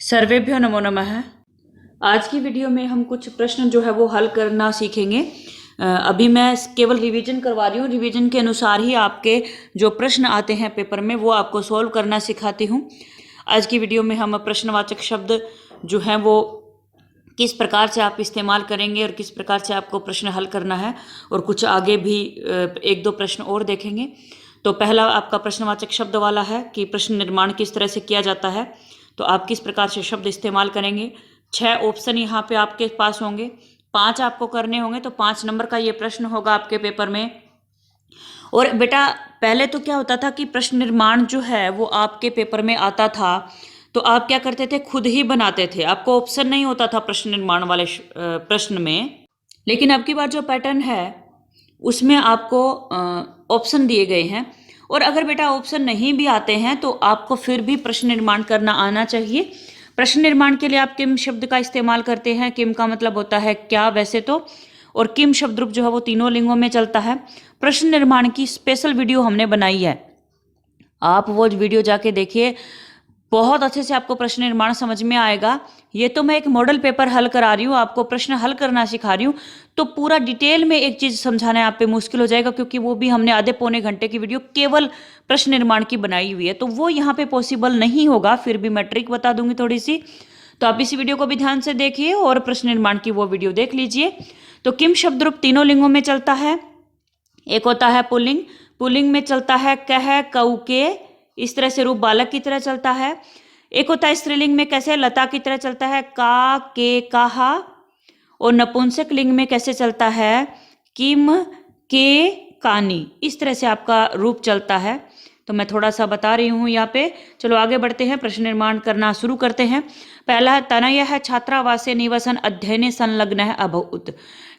सर्वेभ्यो नमो नमः। आज की वीडियो में हम कुछ प्रश्न जो है वो हल करना सीखेंगे। अभी मैं केवल रिवीजन करवा रही हूँ। रिवीजन के अनुसार ही आपके जो प्रश्न आते हैं पेपर में वो आपको सॉल्व करना सिखाती हूँ। आज की वीडियो में हम प्रश्नवाचक शब्द जो हैं वो किस प्रकार से आप इस्तेमाल करेंगे और किस प्रकार से आपको प्रश्न हल करना है, और कुछ आगे भी एक दो प्रश्न और देखेंगे। तो पहला आपका प्रश्नवाचक शब्द वाला है कि प्रश्न निर्माण किस तरह से किया जाता है, तो आप किस प्रकार से शब्द इस्तेमाल करेंगे। 6 ऑप्शन यहाँ पे आपके पास होंगे, 5 आपको करने होंगे, तो 5 नंबर का ये प्रश्न होगा आपके पेपर में। और बेटा पहले तो क्या होता था कि प्रश्न निर्माण जो है वो आपके पेपर में आता था तो आप क्या करते थे, खुद ही बनाते थे, आपको ऑप्शन नहीं होता था प्रश्न निर्माण वाले प्रश्न में। लेकिन अब की बार जो पैटर्न है उसमें आपको ऑप्शन दिए गए हैं, और अगर बेटा ऑप्शन नहीं भी आते हैं तो आपको फिर भी प्रश्न निर्माण करना आना चाहिए। प्रश्न निर्माण के लिए आप किम शब्द का इस्तेमाल करते हैं। किम का मतलब होता है क्या वैसे तो, और किम शब्द रूप जो है वो तीनों लिंगों में चलता है। प्रश्न निर्माण की स्पेशल वीडियो हमने बनाई है, आप वो वीडियो जाके देखिए, बहुत अच्छे से आपको प्रश्न निर्माण समझ में आएगा। ये तो मैं एक मॉडल पेपर हल करा रही हूँ, आपको प्रश्न हल करना सिखा रही हूँ, तो पूरा डिटेल में एक चीज समझाना आप पे मुश्किल हो जाएगा, क्योंकि वो भी हमने आधे पौने घंटे की वीडियो केवल प्रश्न निर्माण की बनाई हुई है, तो वो यहाँ पे पॉसिबल नहीं होगा। फिर भी मैं ट्रिक बता दूंगी थोड़ी सी, तो आप इसी वीडियो को भी ध्यान से देखिए और प्रश्न निर्माण की वो वीडियो देख लीजिए। तो किम शब्द रूप तीनों लिंगों में चलता है। एक होता है पुल्लिंग, पुल्लिंग में चलता है कह कऊ के, इस तरह से रूप बालक की तरह चलता है। एक होता है स्त्रीलिंग में कैसे, लता की तरह चलता है का के कहा। और नपुंसक लिंग में कैसे चलता है, किम के कानी, इस तरह से आपका रूप चलता है। तो मैं थोड़ा सा बता रही हूँ यहाँ पे। चलो आगे बढ़ते हैं, प्रश्न निर्माण करना शुरू करते हैं। पहला है तनय है छात्रावासे निवसन अध्ययने संलग्न है अभूत,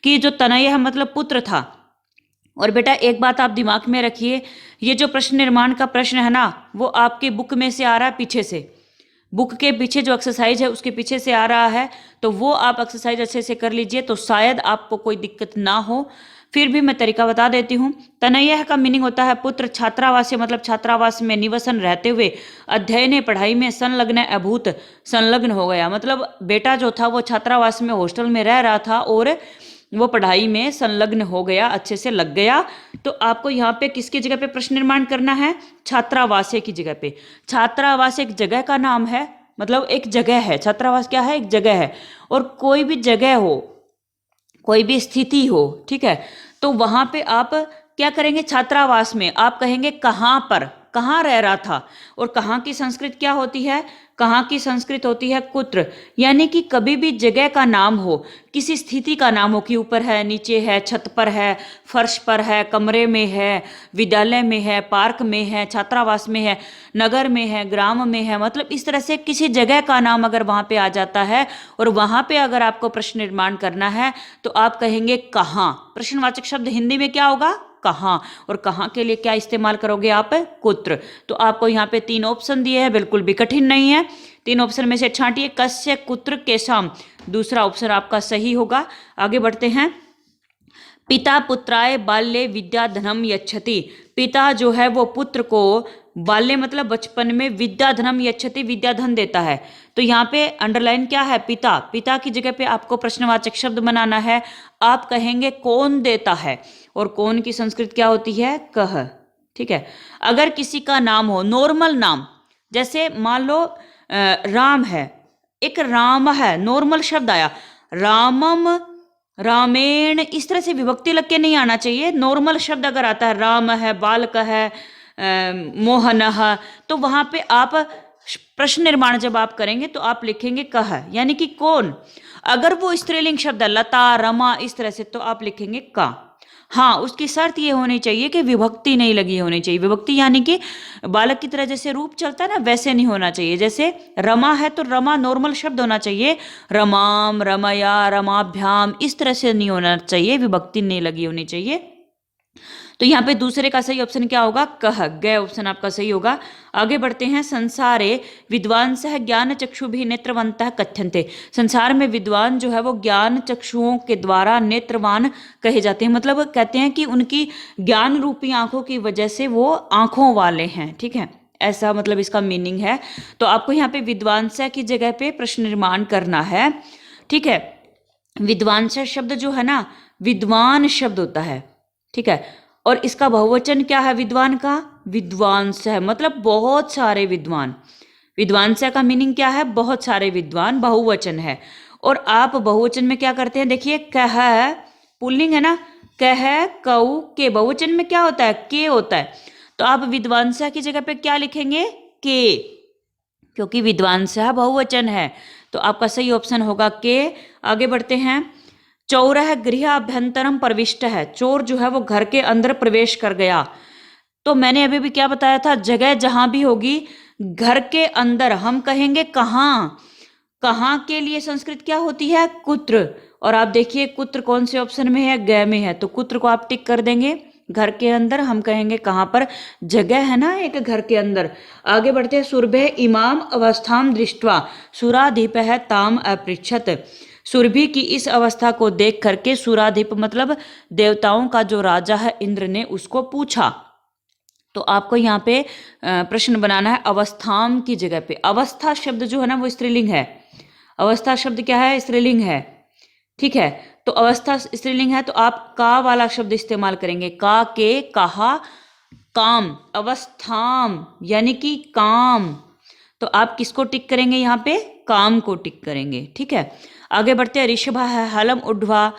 कि जो तनय है मतलब पुत्र था। और बेटा एक बात आप दिमाग में रखिए, ये जो प्रश्न निर्माण का प्रश्न है ना वो आपके बुक में से आ रहा है, पीछे से, बुक के पीछे जो एक्सरसाइज है उसके पीछे से आ रहा है, तो वो आप एक्सरसाइज अच्छे से कर लीजिए तो शायद आपको कोई दिक्कत ना हो। फिर भी मैं तरीका बता देती हूँ। तनयः का मीनिंग होता है पुत्र, छात्रावास मतलब छात्रावास में निवसन रहते हुए, अध्ययन पढ़ाई में, संलग्न अभूत संलग्न हो गया, मतलब बेटा जो था वो छात्रावास में हॉस्टल में रह रहा था और वो पढ़ाई में संलग्न हो गया, अच्छे से लग गया। तो आपको यहाँ पे किसकी जगह पे प्रश्न निर्माण करना है, छात्रावास की जगह पे। छात्रावास एक जगह का नाम है, मतलब एक जगह है। छात्रावास क्या है, एक जगह है। और कोई भी जगह हो, कोई भी स्थिति हो, ठीक है, तो वहां पे आप क्या करेंगे, छात्रावास में आप कहेंगे कहाँ पर, कहाँ रह रहा था। और कहाँ की संस्कृत क्या होती है, कहाँ की संस्कृत होती है कुत्र, यानी कि कभी भी जगह का नाम हो, किसी स्थिति का नाम हो कि ऊपर है, नीचे है, छत पर है, फर्श पर है, कमरे में है, विद्यालय में है, पार्क में है, छात्रावास में है, नगर में है, ग्राम में है, मतलब इस तरह से किसी जगह का नाम अगर वहां पे आ जाता है और वहां पे अगर आपको प्रश्न निर्माण करना है तो आप कहेंगे कहाँ। प्रश्नवाचक शब्द हिंदी में क्या होगा, कहाँ। और कहाँ के लिए क्या इस्तेमाल करोगे आप, कुत्र। तो आपको यहाँ पे 3 ऑप्शन दिए हैं, बिल्कुल भी कठिन नहीं है। 3 ऑप्शन में से छांटिए, कस्य कुत्र केशाम, दूसरा ऑप्शन आपका सही होगा। आगे बढ़ते हैं। पिता पुत्राय बाल्ये विद्या धनम यच्छति, पिता जो है वो पुत्र को बाल्य मतलब बचपन में, विद्या धनम यच्छति विद्या धन देता है। तो यहाँ पे अंडरलाइन क्या है, पिता। पिता की जगह पे आपको प्रश्नवाचक शब्द बनाना है, आप कहेंगे कौन देता है, और कौन की संस्कृत क्या होती है, कह, ठीक है। अगर किसी का नाम हो, नॉर्मल नाम, जैसे मान लो राम है, एक राम है, नॉर्मल शब्द आया, रामम, रामेण, इस तरह से विभक्ति लग के नहीं आना चाहिए। नॉर्मल शब्द अगर आता है, राम है, बालक है, मोहन, तो वहां पे आप प्रश्न निर्माण जब आप करेंगे तो आप लिखेंगे कह, यानी कि कौन। अगर वो स्त्रीलिंग शब्द है, लता, रमा, इस तरह से, तो आप लिखेंगे का। हाँ, उसकी शर्त ये होनी चाहिए कि विभक्ति नहीं लगी होनी चाहिए। विभक्ति यानी कि बालक की तरह जैसे रूप चलता है ना वैसे नहीं होना चाहिए। जैसे रमा है तो रमा नॉर्मल शब्द होना चाहिए, रमाम, रमया, रमाभ्याम, इस तरह से नहीं होना चाहिए, विभक्ति नहीं लगी होनी चाहिए। तो यहाँ पे दूसरे का सही ऑप्शन क्या होगा, कह, गय ऑप्शन आपका सही होगा। आगे बढ़ते हैं। संसारे विद्वांसः ज्ञान चक्षु भी नेत्रवंतः कथ्यन्ते, संसार में विद्वान जो है वो ज्ञान चक्षुओं के द्वारा नेत्रवान कहे जाते हैं, मतलब कहते हैं कि उनकी ज्ञान रूपी आंखों की वजह से वो आंखों वाले हैं, ठीक है। ऐसा मतलब इसका मीनिंग है। तो आपको यहाँ पे विद्वांसा की जगह पे प्रश्न निर्माण करना है, ठीक है। विद्वांसा शब्द जो है ना, विद्वान शब्द होता है, ठीक है। और इसका बहुवचन क्या है विद्वान का? विद्वांस है, मतलब बहुत सारे विद्वान। विद्वांसा का मीनिंग क्या है? बहुत सारे विद्वान, बहुवचन है। और आप बहुवचन में क्या करते हैं, देखिए कह पुल्लिंग है ना, कह कऊ के, बहुवचन में क्या होता है? के होता है। तो आप विद्वांसा की जगह पे क्या लिखेंगे? के, क्योंकि विद्वांसा बहुवचन है। तो आपका सही ऑप्शन होगा के। आगे बढ़ते हैं। चौरह गृह अभ्यंतरम प्रविष्ट है, चोर जो है वो घर के अंदर प्रवेश कर गया। तो मैंने अभी भी क्या बताया था, जगह जहां भी होगी घर के अंदर, हम कहेंगे कहाँ। कहाँ के लिए संस्कृत क्या होती है? कुत्र। और आप देखिए कुत्र कौन से ऑप्शन में है? ग में है, तो कुत्र को आप टिक कर देंगे। घर के अंदर हम कहेंगे कहाँ पर? जगह है ना एक घर के अंदर। आगे बढ़ते हैं। सुरभे इमाम अवस्थाम दृष्टवा सुराधिप है ताम अपृच्छत, सुरभि की इस अवस्था को देख करके सुराधिप मतलब देवताओं का जो राजा है इंद्र ने उसको पूछा। तो आपको यहाँ पे प्रश्न बनाना है अवस्थाम की जगह पे। अवस्था शब्द जो है ना वो स्त्रीलिंग है। अवस्था शब्द क्या है? स्त्रीलिंग है, ठीक है। तो अवस्था स्त्रीलिंग है तो आप का वाला शब्द इस्तेमाल करेंगे, का के, कहा, काम, अवस्थाम यानी कि काम। तो आप किसको टिक करेंगे यहाँ पे? काम को टिक करेंगे, ठीक है। आगे बढ़ते हैं। ऋषभ है, हलम उड्वा,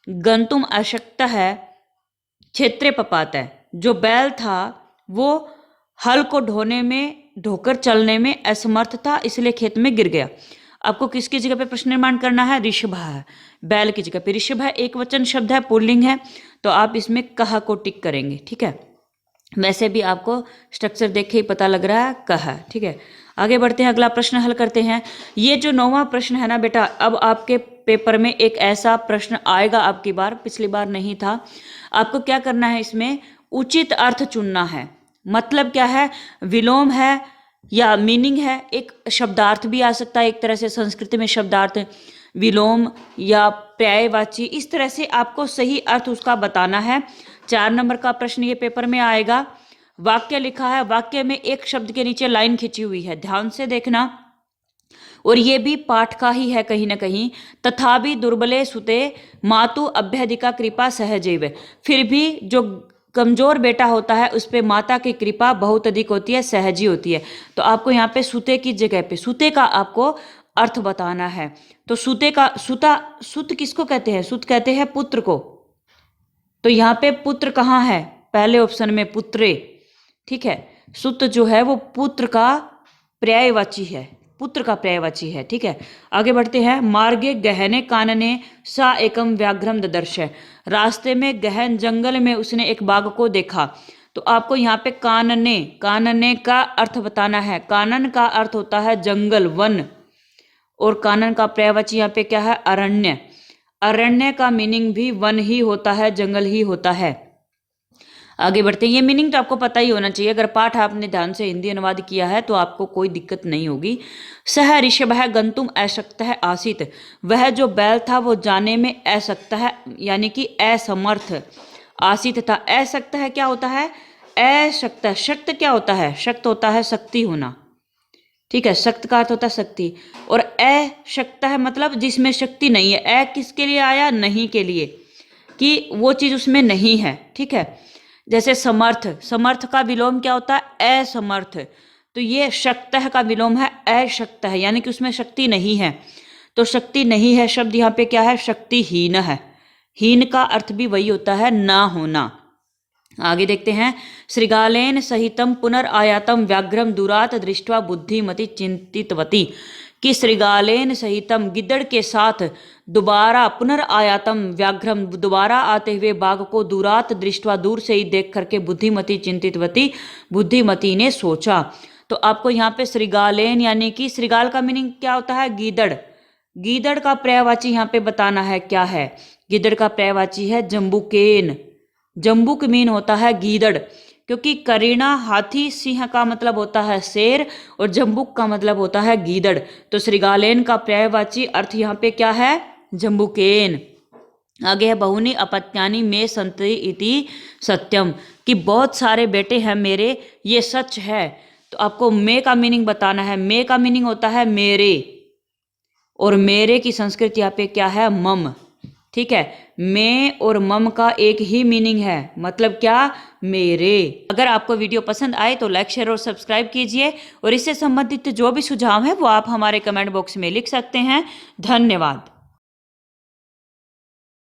गंतुम अशक्त है, क्षेत्रे पपात है। जो बैल था वो हल को ढोकर चलने में असमर्थ था, इसलिए खेत में गिर गया। आपको किसकी जगह पे प्रश्न निर्माण करना है? ऋषभ है, बैल की जगह पे। ऋषभ है एक वचन शब्द है, पुल्लिंग है, तो आप इसमें कहा को टिक करेंगे, ठीक है। वैसे भी आपको स्ट्रक्चर देख के ही पता लग रहा है कहा, ठीक है। आगे बढ़ते हैं, अगला प्रश्न हल करते हैं। ये जो 9वां प्रश्न है ना बेटा, अब आपके पेपर में एक ऐसा प्रश्न आएगा आपकी बार, पिछली बार नहीं था। आपको क्या करना है, इसमें उचित अर्थ चुनना है। मतलब क्या है? विलोम है या मीनिंग है, एक शब्दार्थ भी आ सकता है, एक तरह से संस्कृत में शब्दार्थ विलोम या पर्यायवाची, इस तरह से आपको सही अर्थ उसका बताना है। 4 नंबर का प्रश्न ये पेपर में आएगा। वाक्य लिखा है, वाक्य में एक शब्द के नीचे लाइन खिंची हुई है, ध्यान से देखना। और ये भी पाठ का ही है कहीं ना कहीं। तथापि दुर्बले सुते मातु अभ्यधिका कृपा सहजैव, फिर भी जो कमजोर बेटा होता है उस पर माता की कृपा बहुत अधिक होती है, सहजी होती है। तो आपको यहाँ पे सुते की जगह पे सुते का आपको अर्थ बताना है। तो सुते का सुत किसको कहते हैं? सुत कहते हैं पुत्र को। तो यहाँ पे पुत्र कहाँ है? पहले ऑप्शन में पुत्रे, ठीक है। सुत जो है वो पुत्र का पर्यायवाची है, पुत्र का पर्यायवाची है, ठीक है। आगे बढ़ते हैं। मार्गे गहने कानने सा एकम व्याघ्रम ददर्श, रास्ते में गहन जंगल में उसने एक बाघ को देखा। तो आपको यहाँ पे कानने का अर्थ बताना है। कानन का अर्थ होता है जंगल, वन, और कानन का पर्यायवाची यहाँ पे क्या है? अरण्य। अरण्य का मीनिंग भी वन ही होता है, जंगल ही होता है। आगे बढ़ते हैं। ये मीनिंग तो आपको पता ही होना चाहिए, अगर पाठ आपने ध्यान से हिंदी अनुवाद किया है तो आपको कोई दिक्कत नहीं होगी। सह ऋषभ है गंतुम अशक्त है आसित, वह जो बैल था वो जाने में असक्त है यानी कि असमर्थ, आसित था। असक्त है क्या होता है? अशक्त। शक्त क्या होता है? शक्त होता है शक्ति होना, ठीक है। शक्त का अर्थ होता है शक्ति। और अशक्त है मतलब जिसमें शक्ति नहीं है। अ किसके लिए आया? नहीं के लिए, कि वो चीज उसमें नहीं है, ठीक है। जैसे समर्थ, समर्थ का विलोम क्या होता है? असमर्थ। तो ये शक्त का विलोम है अशक्त है, यानी कि उसमें शक्ति नहीं है। तो शक्ति नहीं है शब्द यहाँ पे क्या है? शक्तिहीन है। हीन का अर्थ भी वही होता है, ना होना। आगे देखते हैं। श्रृगालेन सहितम पुनर्आयातम व्याघ्रम दुरात दृष्ट्वा बुद्धिमति चिंतितवती, कि श्रृगालेन सहितम गिद्दड़ के साथ दोबारा पुनर्आयातम व्याघ्रम दोबारा आते हुए बाघ को दुरात दृष्ट्वा दूर से ही देख करके बुद्धिमति चिंतितवती बुद्धिमती ने सोचा। तो आपको यहाँ पे श्रृगालेन यानी कि श्रृगाल का मीनिंग क्या होता है? गीदड़। गीदड़ का पर्यायवाची यहाँ पे बताना है क्या है? गीदड़ का पर्यायवाची है जम्बुकेन। जम्बुक मीन होता है गीदड़, क्योंकि करीना हाथी, सिंह का मतलब होता है शेर, और जम्बुक का मतलब होता है गीदड़। तो श्रृगालेन का पर्यायवाची अर्थ यहाँ पे क्या है? जम्बुकेन। आगे है बहुनी अपत्यानि में संति इति सत्यम, कि बहुत सारे बेटे हैं मेरे, ये सच है। तो आपको मे का मीनिंग बताना है। मे का मीनिंग होता है मेरे, और मेरे की संस्कृत यहाँ पे क्या है, मम। ठीक है, मैं और मम का एक ही मीनिंग है, मतलब क्या, मेरे। अगर आपको वीडियो पसंद आए तो लाइक, शेयर और सब्सक्राइब कीजिए, और इससे संबंधित जो भी सुझाव है वो आप हमारे कमेंट बॉक्स में लिख सकते हैं। धन्यवाद।